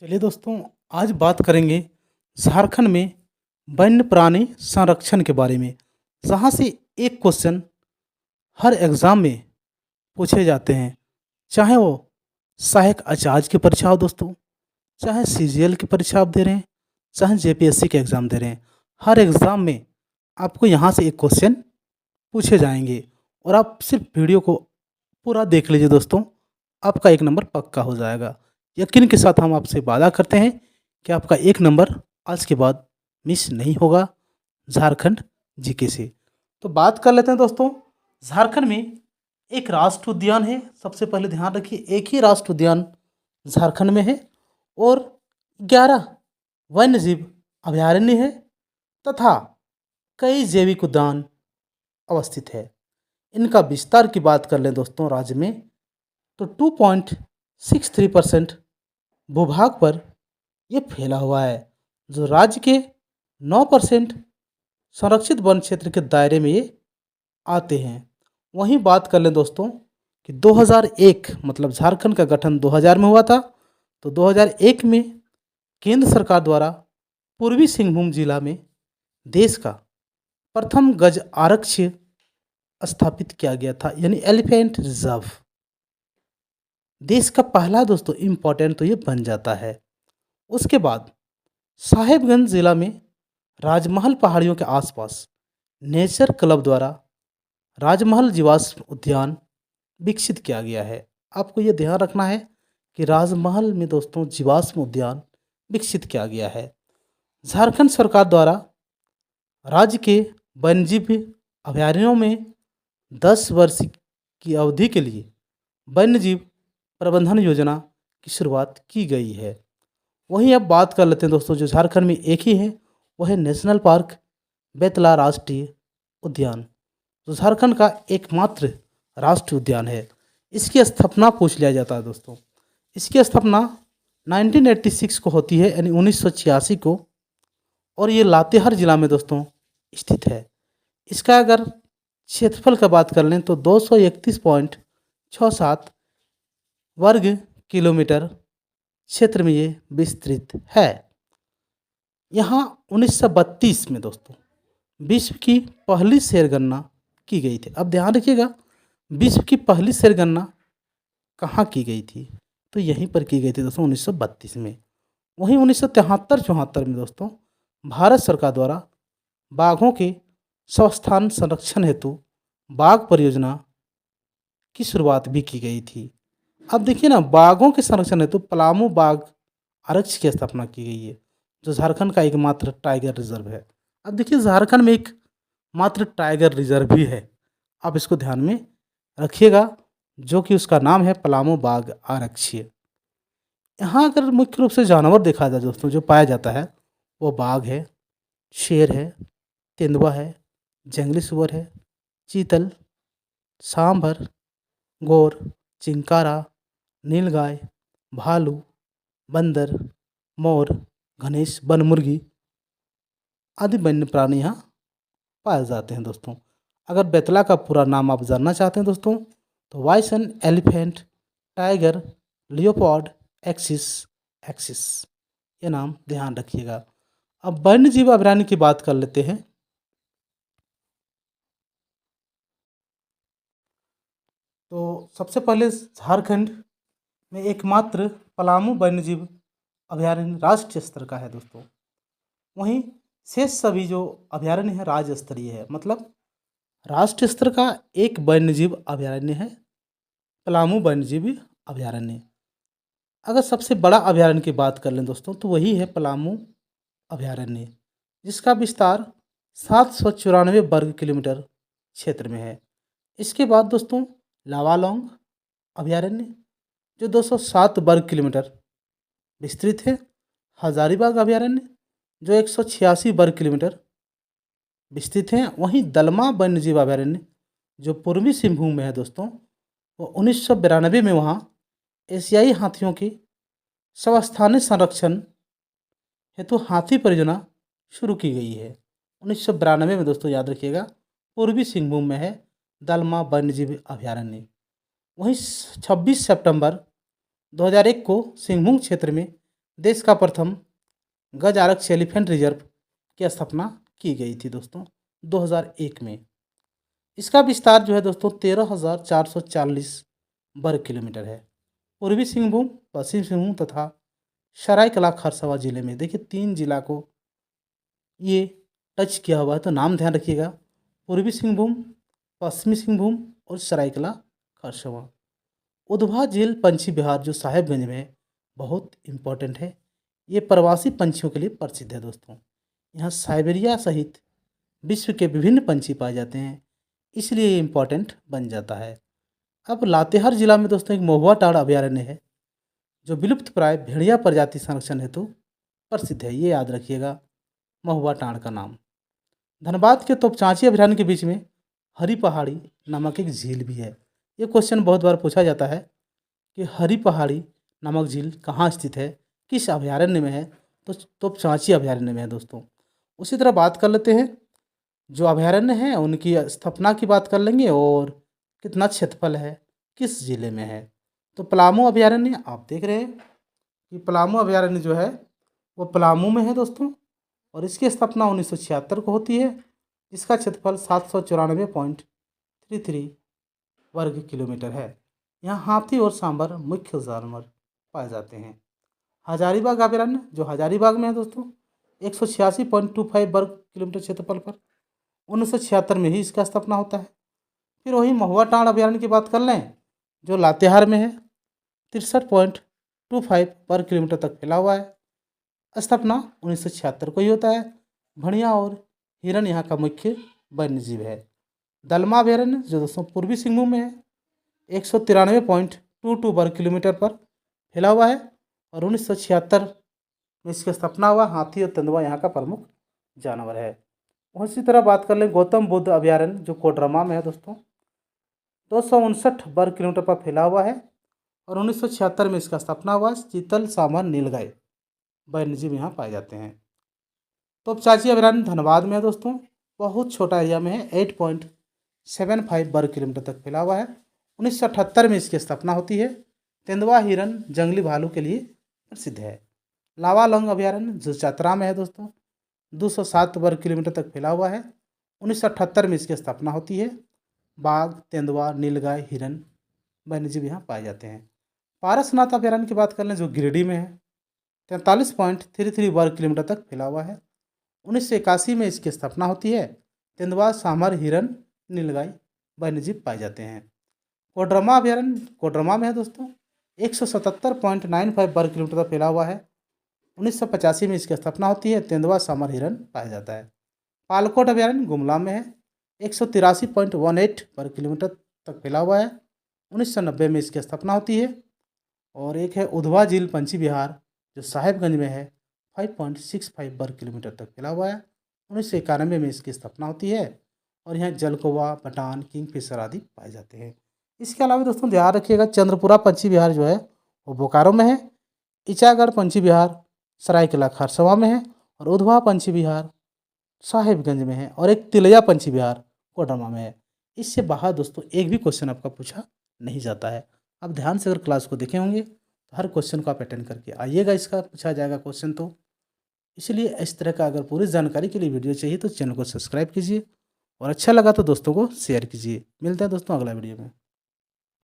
चलिए दोस्तों, आज बात करेंगे झारखंड में वन्य प्राणी संरक्षण के बारे में। जहाँ से एक क्वेश्चन हर एग्ज़ाम में पूछे जाते हैं, चाहे वो सहायक आचार्य की परीक्षा हो दोस्तों, चाहे सीजीएल की परीक्षा आप दे रहे हैं, चाहे जेपीएससी के एग्ज़ाम दे रहे हैं। हर एग्ज़ाम में आपको यहाँ से एक क्वेश्चन पूछे जाएंगे और आप सिर्फ वीडियो को पूरा देख लीजिए दोस्तों, आपका एक नंबर पक्का हो जाएगा। यकीन के साथ हम आपसे वादा करते हैं कि आपका एक नंबर आज के बाद मिस नहीं होगा झारखंड जीके से। तो बात कर लेते हैं दोस्तों, झारखंड में एक राष्ट्रीय उद्यान है। सबसे पहले ध्यान रखिए, एक ही राष्ट्रीय उद्यान झारखंड में है और 11 वन्यजीव अभयारण्य है तथा कई जैविक उद्यान अवस्थित है। इनका विस्तार की बात कर लें दोस्तों, राज्य में तो 2.63% भूभाग पर ये फैला हुआ है, जो राज्य के 9% संरक्षित वन क्षेत्र के दायरे में ये आते हैं। वहीं बात कर लें दोस्तों कि 2001 मतलब झारखंड का गठन 2000 में हुआ था, तो 2001 में केंद्र सरकार द्वारा पूर्वी सिंहभूम जिला में देश का प्रथम गज आरक्ष्य स्थापित किया गया था, यानी एलिफेंट रिजर्व। देश का पहला दोस्तों इम्पोर्टेंट तो ये बन जाता है। उसके बाद साहेबगंज जिला में राजमहल पहाड़ियों के आसपास नेचर क्लब द्वारा राजमहल जीवाश्म उद्यान विकसित किया गया है। आपको ये ध्यान रखना है कि राजमहल में दोस्तों जीवाश्म उद्यान विकसित किया गया है। झारखंड सरकार द्वारा राज्य के वन्यजीव अभयारण्यों में 10 वर्ष की अवधि के लिए वन्यजीव प्रबंधन योजना की शुरुआत की गई है। वहीं अब बात कर लेते हैं दोस्तों, जो झारखंड में एक ही है वह है नेशनल पार्क बेतला राष्ट्रीय उद्यान, जो झारखंड का एकमात्र राष्ट्रीय उद्यान है। इसकी स्थापना पूछ लिया जाता है दोस्तों। इसकी स्थापना 1986 को होती है, यानी 1986 को, और ये लातेहार जिला में दोस्तों स्थित है। इसका अगर क्षेत्रफल का बात कर लें तो 231.67 वर्ग किलोमीटर क्षेत्र में ये विस्तृत है। यहाँ 1932 में दोस्तों विश्व की पहली शेरगणना की गई थी। अब ध्यान रखिएगा, विश्व की पहली शेरगणना कहाँ की गई थी, तो यहीं पर की गई थी दोस्तों 1932 में। वहीं 1973-74 में दोस्तों भारत सरकार द्वारा बाघों के स्वस्थान संरक्षण हेतु बाघ परियोजना की शुरुआत भी की गई थी। अब देखिए ना, बाघों के संरक्षण हेतु पलामू बाघ आरक्ष की स्थापना की गई है, जो झारखंड का एकमात्र टाइगर रिजर्व है। अब देखिए, झारखंड में एक मात्र टाइगर रिजर्व भी है, आप इसको ध्यान में रखिएगा, जो कि उसका नाम है पलामू बाघ आरक्षी। यहाँ अगर मुख्य रूप से जानवर देखा जाए दोस्तों, जो पाया जाता है वो बाघ है, शेर है, तेंदुआ है, जंगली सुअर है, चीतल, सांभर, गोर, चिंकारा, नीलगाय, भालू, बंदर, मोर, घनेश, बनमुर्गी आदि वन्य प्राणी यहाँ पाए जाते हैं दोस्तों। अगर बेतला का पूरा नाम आप जानना चाहते हैं दोस्तों, तो वाइसन एलिफेंट टाइगर लियोपार्ड एक्सिस ये नाम ध्यान रखिएगा। अब वन्य जीव अभयारण्य की बात कर लेते हैं। तो सबसे पहले झारखंड में एकमात्र पलामू वन्यजीव अभयारण्य राष्ट्रीय स्तर का है दोस्तों। वहीं शेष सभी जो अभयारण्य है राज्य स्तरीय है, मतलब राष्ट्रीय स्तर का एक वन्यजीव अभयारण्य है पलामू वन्यजीव अभयारण्य। अगर सबसे बड़ा अभयारण्य की बात कर लें दोस्तों, तो वही है पलामू अभयारण्य, जिसका विस्तार 794 वर्ग किलोमीटर क्षेत्र में है। इसके बाद दोस्तों लावालौंग अभयारण्य, जो 207 वर्ग किलोमीटर विस्तृत है। हजारीबाग अभयारण्य, जो 186 वर्ग किलोमीटर विस्तृत है। वहीं दलमा वन्यजीव अभयारण्य, जो पूर्वी सिंहभूम में है दोस्तों, वो 1992 में वहाँ एशियाई हाथियों की स्वस्थानीय संरक्षण हेतु हाथी परियोजना शुरू की गई है। 1992 में दोस्तों याद रखिएगा, पूर्वी सिंहभूम में है दलमा वन्यजीव अभयारण्य। वहीं 26 सितंबर 2001 को सिंहभूम क्षेत्र में देश का प्रथम गज आरक्ष एलिफेंट रिजर्व की स्थापना की गई थी दोस्तों 2001 में। इसका विस्तार जो है दोस्तों 13,440 वर्ग किलोमीटर है। पूर्वी सिंहभूम, पश्चिम सिंहभूम तथा सरायकेला खरसावां जिले में, देखिए 3 जिला को ये टच किया हुआ है, तो नाम ध्यान रखिएगा, पूर्वी सिंहभूम, पश्चिमी सिंहभूम और सरायकेला खरसावां। उधवा झील पंछी विहार जो साहेबगंज में है, बहुत इम्पोर्टेंट है। ये प्रवासी पंछियों के लिए प्रसिद्ध है दोस्तों। यहाँ साइबेरिया सहित विश्व के विभिन्न पंछी पाए जाते हैं, इसलिए ये इम्पोर्टेंट बन जाता है। अब लातेहार जिला में दोस्तों एक महुआ टाड़ अभयारण्य है जो विलुप्त प्राय भेड़िया प्रजाति संरक्षण हेतु प्रसिद्ध है, ये याद रखिएगा महुआ टाड़ का नाम। धनबाद के तोपचांची अभयारण्य के बीच में हरी पहाड़ी नामक एक झील भी है। ये क्वेश्चन बहुत बार पूछा जाता है कि हरी पहाड़ी नामक झील कहाँ स्थित है, किस अभयारण्य में है, तो तोपचांची अभयारण्य में है दोस्तों। उसी तरह बात कर लेते हैं जो अभयारण्य हैं उनकी स्थापना की बात कर लेंगे और कितना क्षेत्रफल है, किस जिले में है। तो पलामू अभयारण्य आप देख रहे हैं कि पलामू अभयारण्य जो है वो पलामू में है दोस्तों, और इसकी स्थापना 1976 को होती है। इसका क्षेत्रफल 794.33 वर्ग किलोमीटर है। यहाँ हाथी और सांभर मुख्य जानवर पाए जाते हैं। हजारीबाग अभयारण्य जो हजारीबाग में है दोस्तों 186.25 वर्ग किलोमीटर क्षेत्रफल पर 1976 में ही इसका स्थापना होता है। फिर वही महुआ टाड़ अभयारण्य की बात कर लें जो लातेहार में है, 63.25 वर्ग किलोमीटर तक फैला हुआ है। स्थापना 1976 को ही होता है। भणिया और हिरन यहाँ का मुख्य वन्य जीव है। दलमा अभयारण्य जो दोस्तों पूर्वी सिंहभूम में है, 193.22 वर्ग किलोमीटर पर फैला हुआ है और 1976 में इसकी स्थापना हुआ। हाथी और तेंदुआ यहाँ का प्रमुख जानवर है। उसी तरह बात कर लें गौतम बुद्ध अभयारण्य जो कोडरमा में है दोस्तों, 259 वर्ग किलोमीटर पर फैला हुआ है और 1976 में इसका स्थापना हुआ। चीतल, सांभर, नीलगाय वन्यजीव यहाँ पाए जाते हैं। तोपचांची अभयारण्य धनबाद में है दोस्तों, बहुत छोटा एरिया में है, 8.75 वर्ग किलोमीटर तक फैला हुआ है। 1978 में इसकी स्थापना होती है। तेंदुआ, हिरन, जंगली भालू के लिए प्रसिद्ध है। लावालौंग अभयारण्य जो चतरा में है दोस्तों, 207 वर्ग किलोमीटर तक फैला हुआ है। 1978 में इसकी स्थापना होती है। बाघ, तेंदुआ, नीलगाय, हिरन वन्यजीव यहाँ पाए जाते हैं। पारसनाथ अभयारण्य की बात कर लें जो गिरिडीह में है, 43.33 वर्ग किलोमीटर तक फैला हुआ है। 1981 में इसकी स्थापना होती है। तेंदुआ, सांभर, हिरन, नीलगाय वन्यजीव पाए जाते हैं। कोडरमा अभयारण्य कोडरमा में है दोस्तों, 177.95 वर्ग किलोमीटर तक फैला हुआ है। 1985 में इसकी स्थापना होती है। तेंदुआ, सांभर, हिरन पाया जाता है। पालकोट अभयारण्य गुमला में है, 183.18 वर्ग किलोमीटर तक फैला हुआ है। 1990 में इसकी स्थापना होती है। और एक है उधवा झील पंछी विहार जो साहेबगंज में है, 5.65 वर्ग किलोमीटर तक फैला हुआ है। 1991 में इसकी स्थापना होती है और यहाँ जलकौवा, पटान, किंगफिशर आदि पाए जाते हैं। इसके अलावा दोस्तों ध्यान रखिएगा चंद्रपुरा पंछी विहार जो है वो बोकारो में है। इचागढ़ पंछी विहार सरायकेला खरसावां में है और उधवा पंछी विहार साहेबगंज में है और एक तिलैया पंछी विहार कोडरमा में है। इससे बाहर दोस्तों एक भी क्वेश्चन आपका पूछा नहीं जाता है। आप ध्यान से अगर क्लास को देखे होंगे तो हर क्वेश्चन को आप अटेंड करके आइएगा, इसका पूछा जाएगा क्वेश्चन। तो इसलिए इस तरह का अगर पूरी जानकारी के लिए वीडियो चाहिए तो चैनल को सब्सक्राइब कीजिए और अच्छा लगा तो दोस्तों को शेयर कीजिए। मिलते हैं दोस्तों अगला वीडियो में।